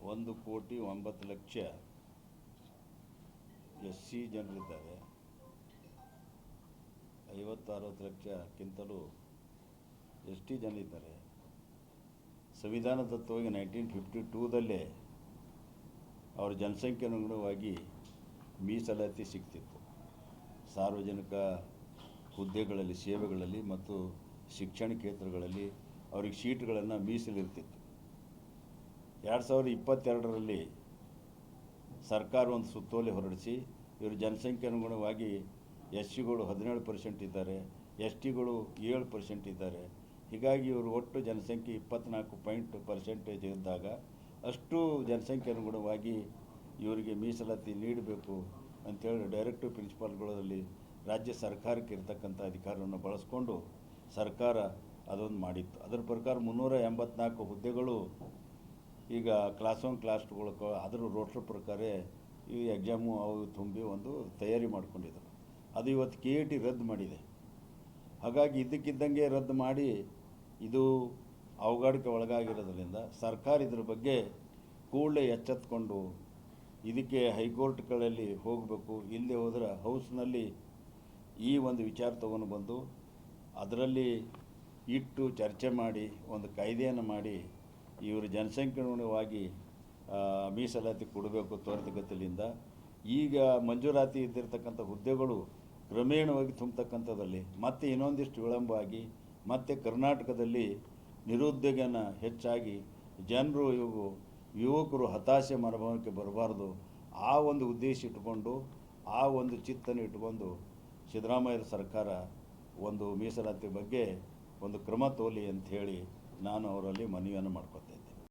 1,09,00,000 SC ಜನರಿದ್ದಾರೆ. 50-60 ಲಕ್ಷಕ್ಕಿಂತಲೂ ST ಜನರಿದ್ದಾರೆ. ಸಂವಿಧಾನದತ್ತವಾಗಿ 1952ದಲ್ಲೇ ಅವರ ಜನಸಂಖ್ಯೆ ಅನುಗುಣವಾಗಿ ಮೀಸಲಾತಿ ಸಿಗ್ತಿತ್ತು. ಸಾರ್ವಜನಿಕ ಹುದ್ದೆಗಳಲ್ಲಿ, ಸೇವೆಗಳಲ್ಲಿ ಮತ್ತು ಶಿಕ್ಷಣ ಕ್ಷೇತ್ರಗಳಲ್ಲಿ ಅವ್ರಿಗೆ ಸೀಟ್ಗಳನ್ನು ಮೀಸಲಿರ್ತಿತ್ತು. 2022ರಲ್ಲಿ ಸರ್ಕಾರ ಒಂದು ಸುತ್ತೋಲೆ ಹೊರಡಿಸಿ ಇವರು ಜನಸಂಖ್ಯೆ ಅನುಗುಣವಾಗಿ SCಗಳು 17% ಇದ್ದಾರೆ, STಗಳು 7% ಇದ್ದಾರೆ. ಹೀಗಾಗಿ ಇವರು ಒಟ್ಟು ಜನಸಂಖ್ಯೆ 24% ಇದ್ದಾಗ ಅಷ್ಟು ಜನಸಂಖ್ಯೆ ಅನುಗುಣವಾಗಿ ಇವರಿಗೆ ಮೀಸಲಾತಿ ನೀಡಬೇಕು ಅಂಥೇಳಿ ಡೈರೆಕ್ಟಿವ್ ಪ್ರಿನ್ಸಿಪಾಲ್ಗಳಲ್ಲಿ ರಾಜ್ಯ ಸರ್ಕಾರಕ್ಕೆ ಇರತಕ್ಕಂಥ ಅಧಿಕಾರವನ್ನು ಬಳಸ್ಕೊಂಡು ಸರ್ಕಾರ ಅದೊಂದು ಮಾಡಿತ್ತು. ಅದರ ಪ್ರಕಾರ 384 ಹುದ್ದೆಗಳು ಈಗ ಕ್ಲಾಸ್ 1 ಕ್ಲಾಸ್ 2ಗಳು ಅದರ ರೋಸ್ಟರ್ ಪ್ರಕಾರ ಈ ಎಕ್ಸಾಮು ಅವು ತುಂಬಿ ಒಂದು ತಯಾರಿ ಮಾಡ್ಕೊಂಡಿದ್ರು. ಅದು ಇವತ್ತು KET ರದ್ದು ಮಾಡಿದೆ. ಹಾಗಾಗಿ ಇದ್ದಕ್ಕಿದ್ದಂಗೆ ರದ್ದು ಮಾಡಿ ಇದು ಅವಘಡಕ್ಕೆ ಒಳಗಾಗಿರೋದ್ರಿಂದ ಸರ್ಕಾರ ಇದ್ರ ಬಗ್ಗೆ ಕೂಡಲೇ ಎಚ್ಚೆತ್ತುಕೊಂಡು ಇದಕ್ಕೆ ಹೈಕೋರ್ಟ್ಗಳಲ್ಲಿ ಹೋಗಬೇಕು. ಇಲ್ಲದೆ ಹೋದರೆ ಹೌಸ್ನಲ್ಲಿ ಈ ಒಂದು ವಿಚಾರ ತಗೊಂಡು ಬಂದು ಅದರಲ್ಲಿ ಇಟ್ಟು ಚರ್ಚೆ ಮಾಡಿ ಒಂದು ಕಾಯ್ದೆಯನ್ನು ಮಾಡಿ ಇವರು ಜನಸಂಖ್ಯೆನುಗುಣವಾಗಿ ಮೀಸಲಾತಿ ಕೊಡಬೇಕು ತ್ವರಿತಗತಿಯಿಂದ. ಈಗ ಮಂಜೂರಾತಿ ಇದ್ದಿರ್ತಕ್ಕಂಥ ಹುದ್ದೆಗಳು ಕ್ರಮೇಣವಾಗಿ ತುಂಬತಕ್ಕಂಥದ್ದಲ್ಲಿ ಮತ್ತೆ ಇನ್ನೊಂದಿಷ್ಟು ವಿಳಂಬ ಆಗಿ ಮತ್ತು ಕರ್ನಾಟಕದಲ್ಲಿ ನಿರುದ್ಯೋಗನ ಹೆಚ್ಚಾಗಿ ಜನರು ಯುವಕರು ಹತಾಶೆ ಮನೋಭಾವಕ್ಕೆ ಬರಬಾರ್ದು. ಆ ಒಂದು ಉದ್ದೇಶ ಇಟ್ಟುಕೊಂಡು ಆ ಒಂದು ಚಿತ್ತನ್ನು ಇಟ್ಟುಕೊಂಡು ಸಿದ್ದರಾಮಯ್ಯ ಸರ್ಕಾರ ಒಂದು ಮೀಸಲಾತಿ ಬಗ್ಗೆ ಒಂದು ಕ್ರಮ ತೋಲಿ ಅಂಥೇಳಿ ನಾನು ಅವರಲ್ಲಿ ಮನವಿಯನ್ನು ಮಾಡ್ಕೊತೇನೆ.